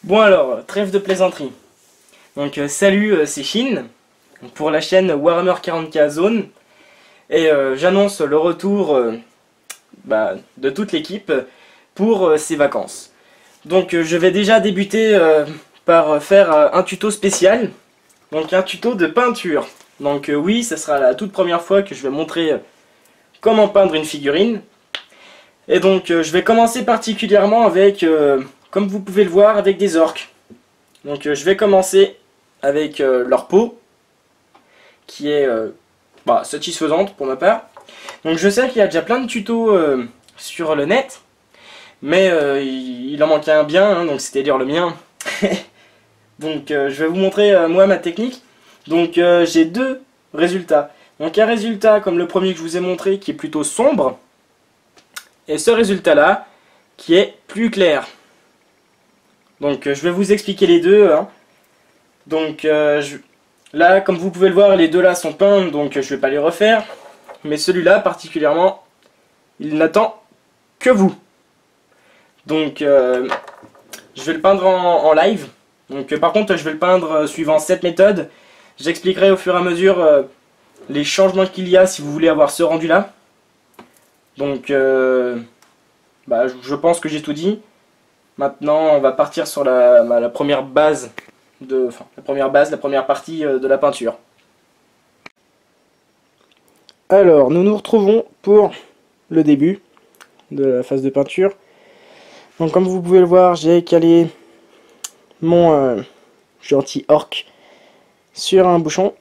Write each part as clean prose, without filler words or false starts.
Bon alors, trêve de plaisanterie. Donc salut, c'est Shin pour la chaîne Warhammer 40K Zone. Et j'annonce le retour de toute l'équipe pour ces vacances. Donc je vais déjà débuter par faire un tuto spécial. Donc un tuto de peinture. Donc oui, ça sera la toute première fois que je vais montrer comment peindre une figurine. Et donc je vais commencer particulièrement avec, comme vous pouvez le voir, avec des orques. Donc je vais commencer avec leur peau, qui est satisfaisante pour ma part. Donc je sais qu'il y a déjà plein de tutos sur le net, mais il en manquait un bien, hein, donc c'est-à-dire le mien. Donc je vais vous montrer moi ma technique. Donc j'ai deux résultats. Donc un résultat comme le premier que je vous ai montré qui est plutôt sombre, et ce résultat là qui est plus clair. Donc je vais vous expliquer les deux, hein. Donc là comme vous pouvez le voir, les deux là sont peints, donc je vais pas les refaire. Mais celui-là particulièrement, il n'attend que vous. Donc je vais le peindre en live. Donc par contre je vais le peindre suivant cette méthode. J'expliquerai au fur et à mesure les changements qu'il y a si vous voulez avoir ce rendu là. Donc je pense que j'ai tout dit. Maintenant on va partir sur la première base, la première partie de la peinture. Alors nous nous retrouvons pour le début de la phase de peinture. Donc comme vous pouvez le voir, j'ai calé mon gentil orc sur un bouchon.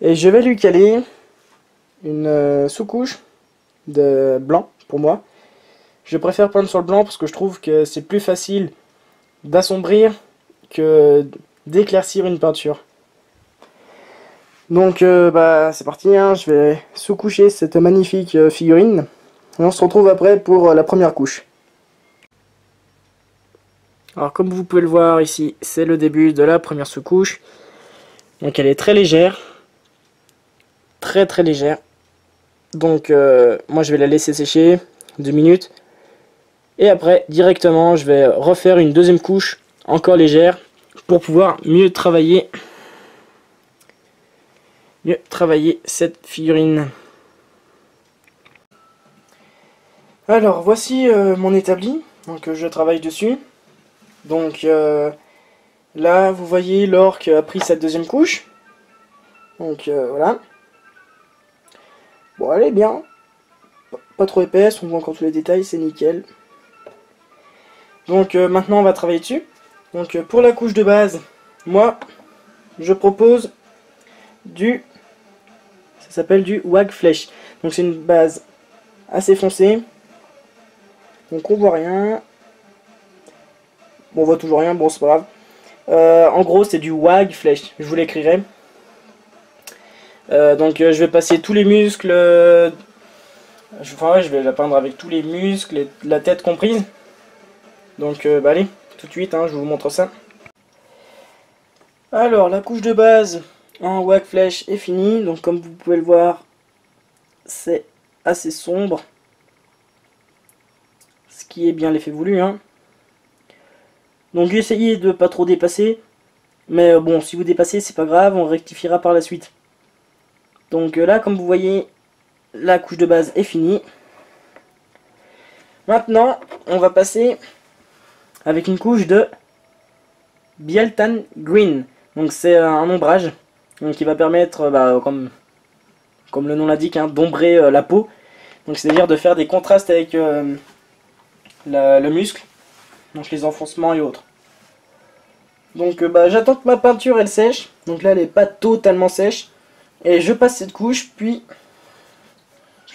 Et je vais lui caler une sous-couche de blanc pour moi. Je préfère peindre sur le blanc parce que je trouve que c'est plus facile d'assombrir que d'éclaircir une peinture. Donc c'est parti, hein, je vais sous-coucher cette magnifique figurine. Et on se retrouve après pour la première couche. Alors comme vous pouvez le voir ici, c'est le début de la première sous-couche. Donc elle est très légère. Très légère. Donc moi je vais la laisser sécher 2 minutes. Et après directement je vais refaire une deuxième couche encore légère pour pouvoir mieux travailler cette figurine. Alors voici mon établi, donc je travaille dessus. Donc là vous voyez l'orc a pris cette deuxième couche. Donc voilà. Bon, elle est bien, pas trop épaisse, on voit encore tous les détails, c'est nickel. Donc maintenant on va travailler dessus. Donc pour la couche de base, moi je propose ça s'appelle du Wag Flesh. Donc c'est une base assez foncée. Donc on voit rien. Bon, on voit toujours rien, bon c'est pas grave. En gros c'est du Wag Flesh, je vous l'écrirai. Donc je vais passer tous les muscles. Je vais la peindre avec tous les muscles, la tête comprise. Donc allez, tout de suite, hein, je vous montre ça. Alors la couche de base en Wag Flesh est finie. Donc comme vous pouvez le voir, c'est assez sombre. Ce qui est bien l'effet voulu, hein. Donc essayez de pas trop dépasser. Mais bon, si vous dépassez, c'est pas grave, on rectifiera par la suite. Donc là, comme vous voyez, la couche de base est finie. Maintenant, on va passer avec une couche de Bieltan Green. Donc c'est un ombrage qui va permettre, comme le nom l'indique, hein, d'ombrer la peau. Donc c'est-à-dire de faire des contrastes avec le muscle, donc les enfoncements et autres. Donc j'attends que ma peinture elle sèche. Donc là elle n'est pas totalement sèche. Et je passe cette couche, puis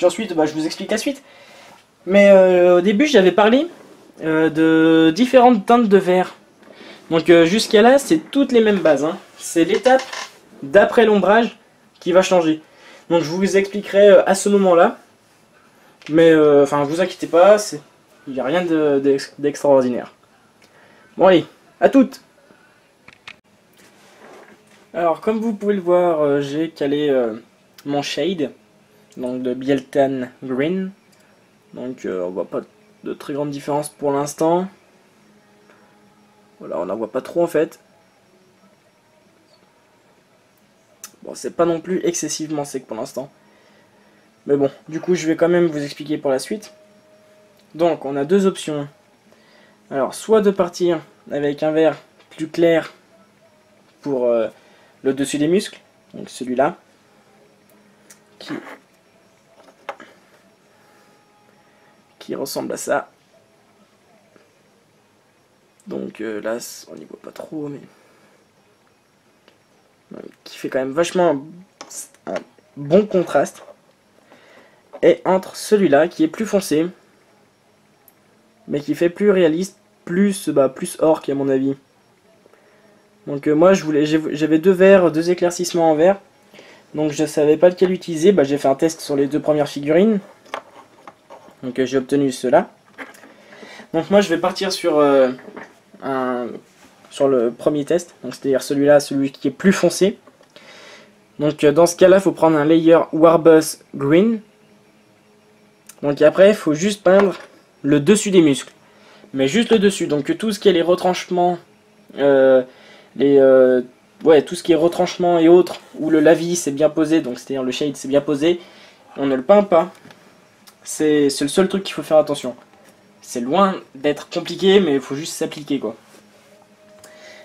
ensuite je vous explique la suite. Mais au début j'avais parlé de différentes teintes de vert. Donc jusqu'à là c'est toutes les mêmes bases, hein. C'est l'étape d'après l'ombrage qui va changer. Donc je vous expliquerai à ce moment là. Mais vous inquiétez pas, il n'y a rien d'extraordinaire. Bon allez, à toutes. Alors comme vous pouvez le voir, j'ai calé mon shade, donc de Bieltan Green. Donc on voit pas de très grande différence pour l'instant. Voilà, on n'en voit pas trop en fait. Bon, c'est pas non plus excessivement sec pour l'instant. Mais bon, du coup, je vais quand même vous expliquer pour la suite. Donc, on a deux options. Alors, soit de partir avec un vert plus clair pour le dessus des muscles. Donc, celui-là. Qui ressemble à ça. Donc là, on n'y voit pas trop, mais qui fait quand même vachement un bon contraste. Et entre celui-là qui est plus foncé, mais qui fait plus réaliste, plus orc à mon avis. Donc moi j'avais deux verres, deux éclaircissements en vert. Donc je savais pas lequel utiliser, j'ai fait un test sur les deux premières figurines. Donc j'ai obtenu cela. Donc moi je vais partir sur le premier test, donc c'est-à-dire celui-là, celui qui est plus foncé. Donc dans ce cas-là, il faut prendre un layer Warbus Green. Donc après, il faut juste peindre le dessus des muscles, mais juste le dessus. Donc tout ce qui est les retranchements, tout ce qui est retranchements et autres, où le lavis c'est bien posé, donc c'est-à-dire le shade c'est bien posé, on ne le peint pas. C'est le seul truc qu'il faut faire attention. C'est loin d'être compliqué, mais il faut juste s'appliquer quoi.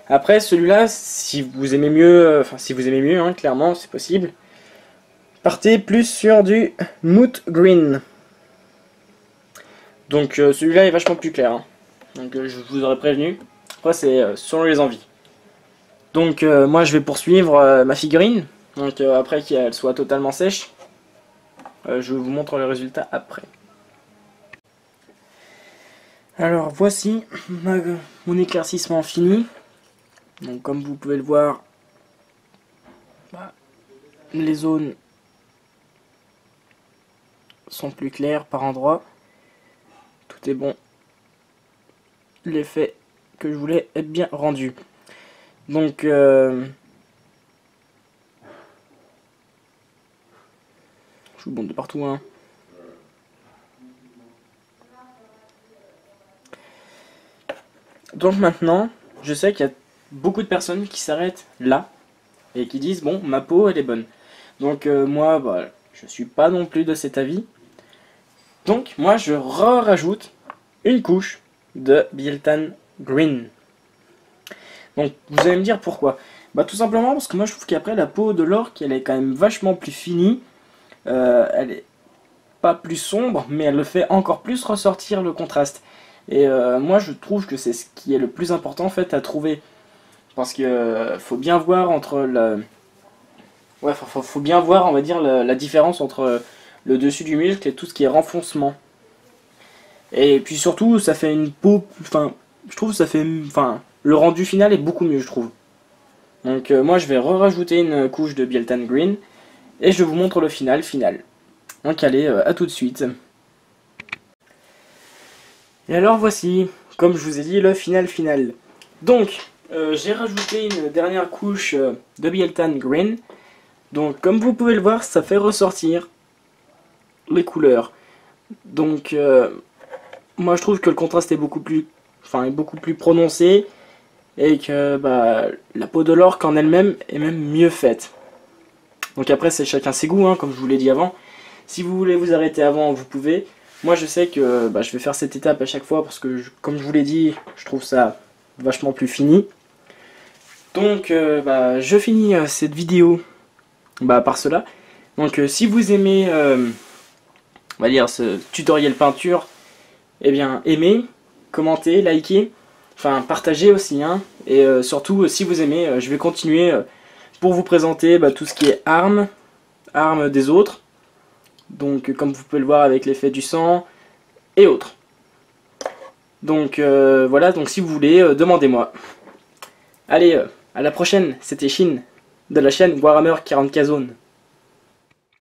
Après celui-là, si vous aimez mieux, hein, clairement c'est possible. Partez plus sur du Moot Green. Donc celui-là est vachement plus clair. Hein. Donc je vous aurais prévenu. Après c'est selon les envies. Donc moi je vais poursuivre ma figurine. Donc après qu'elle soit totalement sèche, je vous montre le résultat après. Alors voici mon éclaircissement fini. Donc comme vous pouvez le voir, les zones sont plus claires par endroits. Tout est bon. L'effet que je voulais est bien rendu. Donc je vous montre de partout. Hein. Donc maintenant, je sais qu'il y a beaucoup de personnes qui s'arrêtent là et qui disent bon, ma peau elle est bonne. Donc moi, je suis pas non plus de cet avis. Donc moi je rajoute une couche de Bieltan Green. Donc vous allez me dire pourquoi. Tout simplement parce que moi je trouve qu'après la peau de l'orque elle est quand même vachement plus finie. Elle est pas plus sombre, mais elle le fait encore plus ressortir le contraste. Et moi je trouve que c'est ce qui est le plus important en fait à trouver. Parce que faut bien voir entre le... Ouais, faut bien voir on va dire la différence entre le dessus du muscle et tout ce qui est renfoncement. Et puis surtout ça fait une peau... Enfin, je trouve ça fait... Enfin, le rendu final est beaucoup mieux je trouve. Donc moi je vais rajouter une couche de Bieltan Green. Et je vous montre le final. Donc allez, à tout de suite. Et alors voici, comme je vous ai dit, le final. Donc, j'ai rajouté une dernière couche de Bieltan Green. Donc, comme vous pouvez le voir, ça fait ressortir les couleurs. Donc, moi je trouve que le contraste est beaucoup plus prononcé. Et que la peau de l'orque en elle-même est même mieux faite. Donc après, c'est chacun ses goûts, hein, comme je vous l'ai dit avant. Si vous voulez vous arrêter avant, vous pouvez. Moi je sais que je vais faire cette étape à chaque fois parce que comme je vous l'ai dit, je trouve ça vachement plus fini. Donc je finis cette vidéo par cela. Donc si vous aimez on va dire ce tutoriel peinture, eh bien aimez, commentez, likez, enfin partagez aussi hein. Et surtout si vous aimez, je vais continuer pour vous présenter tout ce qui est armes des autres. Donc comme vous pouvez le voir avec l'effet du sang et autres. Donc voilà, donc si vous voulez, demandez-moi. Allez, à la prochaine, c'était Shin de la chaîne Warhammer 40K Zone.